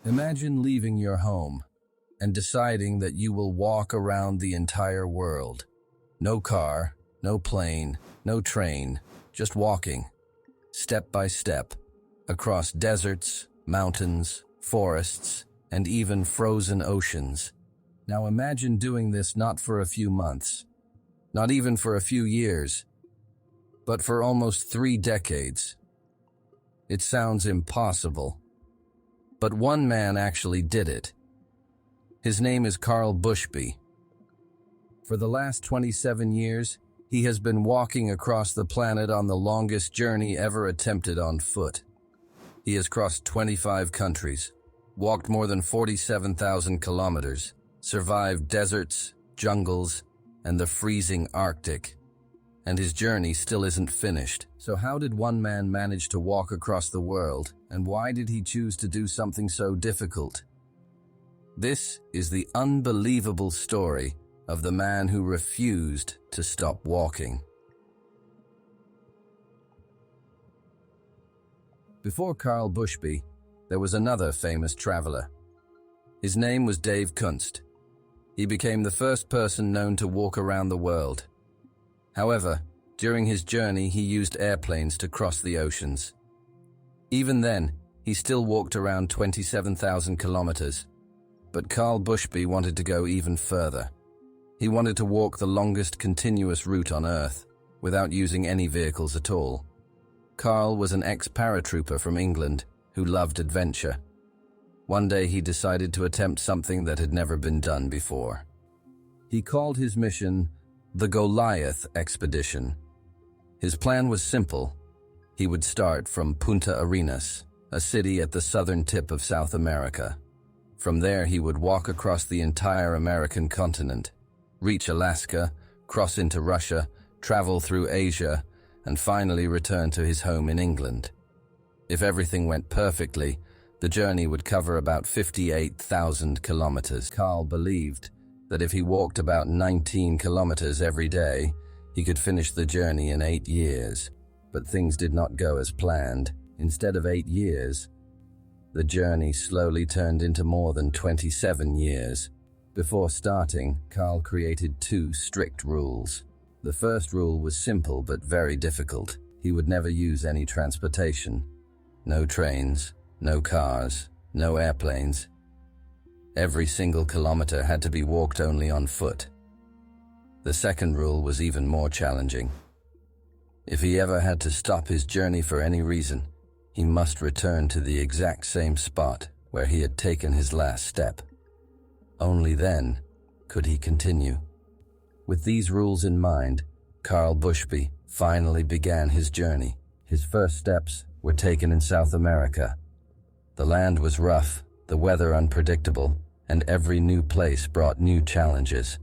Imagine leaving your home and deciding that you will walk around the entire world. No car, no plane, no train, just walking, step by step, across deserts, mountains, forests, and even frozen oceans. Now imagine doing this not for a few months, not even for a few years, but for almost 3 decades. It sounds impossible, but one man actually did it. His name is Carl Bushby. For the last 27 years, he has been walking across the planet on the longest journey ever attempted on foot. He has crossed 25 countries, walked more than 47,000 kilometers, survived deserts, jungles, and the freezing Arctic. And his journey still isn't finished. So how did one man manage to walk across the world, and why did he choose to do something so difficult? This is the unbelievable story of the man who refused to stop walking. Before Carl Bushby, there was another famous traveler. His name was Dave Kunst. He became the first person known to walk around the world. However, during his journey, he used airplanes to cross the oceans. Even then, he still walked around 27,000 kilometers. But Carl Bushby wanted to go even further. He wanted to walk the longest continuous route on Earth, without using any vehicles at all. Carl was an ex-paratrooper from England who loved adventure. One day he decided to attempt something that had never been done before. He called his mission the Goliath Expedition. His plan was simple. He would start from Punta Arenas, a city at the southern tip of South America. From there he would walk across the entire American continent, reach Alaska, cross into Russia, travel through Asia, and finally return to his home in England. If everything went perfectly, the journey would cover about 58,000 kilometers. Carl believed that if he walked about 19 kilometers every day, he could finish the journey in 8 years. But things did not go as planned. Instead of 8 years, the journey slowly turned into more than 27 years. Before starting, Carl created 2 strict rules. The first rule was simple but very difficult. He would never use any transportation. No trains, no cars, no airplanes. Every single kilometer had to be walked only on foot. The second rule was even more challenging. If he ever had to stop his journey for any reason, he must return to the exact same spot where he had taken his last step. Only then could he continue. With these rules in mind, Carl Bushby finally began his journey. His first steps were taken in South America. The land was rough, the weather unpredictable, and every new place brought new challenges.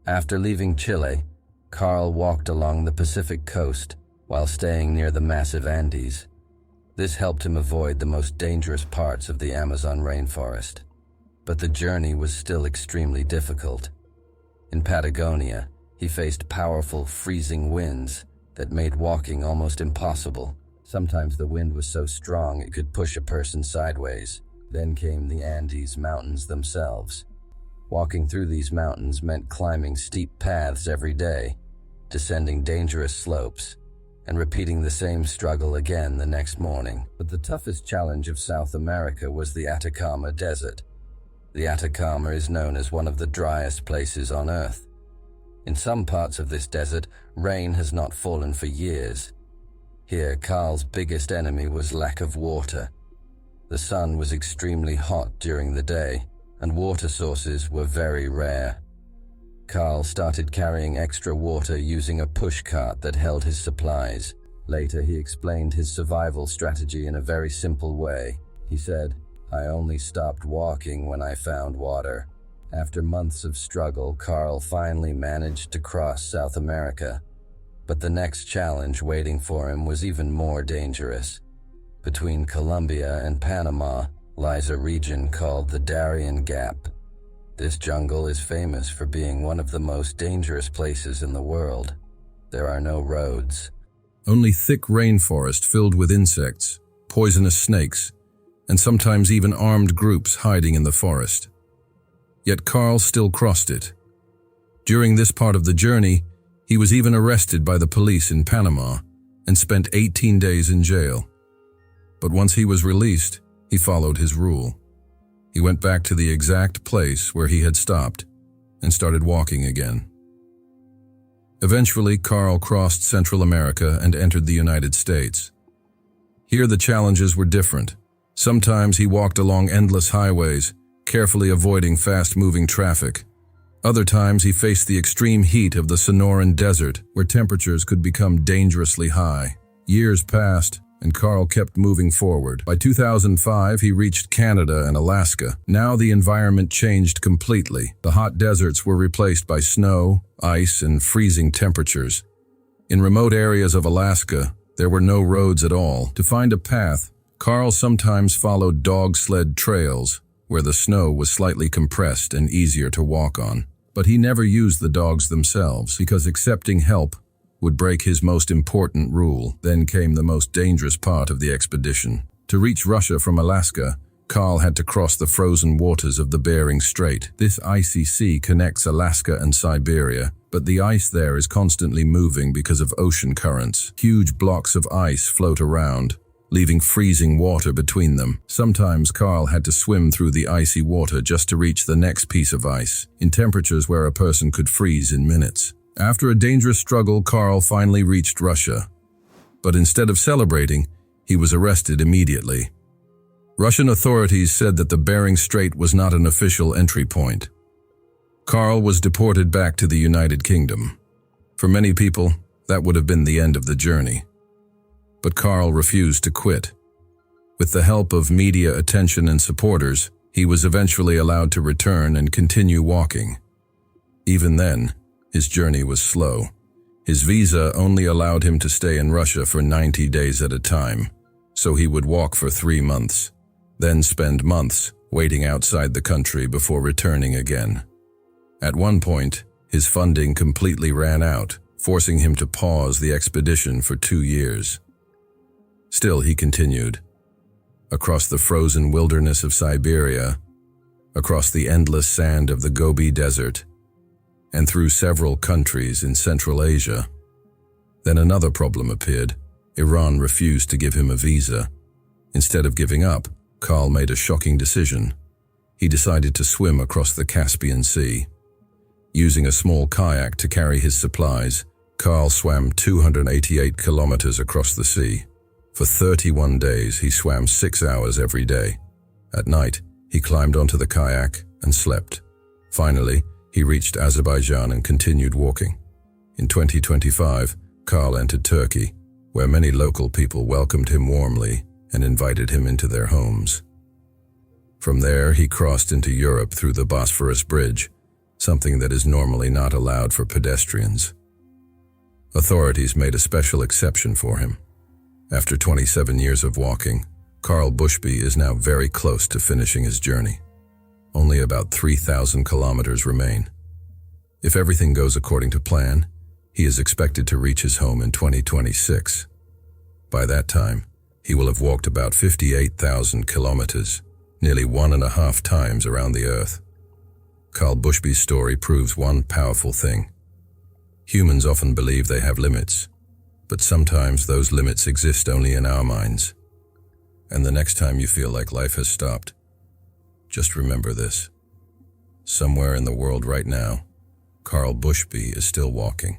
After leaving Chile, Carl walked along the Pacific coast while staying near the massive Andes. This helped him avoid the most dangerous parts of the Amazon rainforest. But the journey was still extremely difficult. In Patagonia, he faced powerful, freezing winds that made walking almost impossible. Sometimes the wind was so strong it could push a person sideways. Then came the Andes Mountains themselves. Walking through these mountains meant climbing steep paths every day, descending dangerous slopes, and repeating the same struggle again the next morning. But the toughest challenge of South America was the Atacama Desert. The Atacama is known as one of the driest places on Earth. In some parts of this desert, rain has not fallen for years. Here, Carl's biggest enemy was lack of water. The sun was extremely hot during the day, and water sources were very rare. Carl started carrying extra water using a pushcart that held his supplies. Later, he explained his survival strategy in a very simple way. He said, "I only stopped walking when I found water." After months of struggle, Carl finally managed to cross South America. But the next challenge waiting for him was even more dangerous. Between Colombia and Panama lies a region called the Darien Gap. This jungle is famous for being one of the most dangerous places in the world. There are no roads. Only thick rainforest filled with insects, poisonous snakes, and sometimes even armed groups hiding in the forest. Yet Carl still crossed it. During this part of the journey, he was even arrested by the police in Panama and spent 18 days in jail. But once he was released, he followed his rule. He went back to the exact place where he had stopped and started walking again. Eventually, Carl crossed Central America and entered the United States. Here the challenges were different. Sometimes he walked along endless highways, carefully avoiding fast-moving traffic. Other times he faced the extreme heat of the Sonoran Desert, where temperatures could become dangerously high. Years passed, and Carl kept moving forward. By 2005, he reached Canada and Alaska. Now the environment changed completely. The hot deserts were replaced by snow, ice, and freezing temperatures. In remote areas of Alaska, there were no roads at all. To find a path, Carl sometimes followed dog sled trails, where the snow was slightly compressed and easier to walk on. But he never used the dogs themselves, because accepting help would break his most important rule. Then came the most dangerous part of the expedition. To reach Russia from Alaska, Carl had to cross the frozen waters of the Bering Strait. This icy sea connects Alaska and Siberia, but the ice there is constantly moving because of ocean currents. Huge blocks of ice float around, leaving freezing water between them. Sometimes Carl had to swim through the icy water just to reach the next piece of ice, in temperatures where a person could freeze in minutes. After a dangerous struggle, Carl finally reached Russia. But instead of celebrating, he was arrested immediately. Russian authorities said that the Bering Strait was not an official entry point. Carl was deported back to the United Kingdom. For many people, that would have been the end of the journey. But Carl refused to quit. With the help of media attention and supporters, he was eventually allowed to return and continue walking. Even then, his journey was slow. His visa only allowed him to stay in Russia for 90 days at a time, so he would walk for 3 months, then spend months waiting outside the country before returning again. At one point, his funding completely ran out, forcing him to pause the expedition for 2 years. Still, he continued. Across the frozen wilderness of Siberia, across the endless sand of the Gobi Desert, and through several countries in Central Asia. Then another problem appeared. Iran refused to give him a visa. Instead of giving up, Carl made a shocking decision. He decided to swim across the Caspian Sea. Using a small kayak to carry his supplies, Carl swam 288 kilometers across the sea. For 31 days, he swam 6 hours every day. At night, he climbed onto the kayak and slept. Finally, he reached Azerbaijan and continued walking. In 2025, Carl entered Turkey, where many local people welcomed him warmly and invited him into their homes. From there, he crossed into Europe through the Bosphorus Bridge, something that is normally not allowed for pedestrians. Authorities made a special exception for him. After 27 years of walking, Carl Bushby is now very close to finishing his journey. Only about 3,000 kilometers remain. If everything goes according to plan, he is expected to reach his home in 2026. By that time, he will have walked about 58,000 kilometers, nearly 1.5 times around the Earth. Carl Bushby's story proves one powerful thing. Humans often believe they have limits, but sometimes those limits exist only in our minds. And the next time you feel like life has stopped, just remember this. Somewhere in the world right now, Carl Bushby is still walking.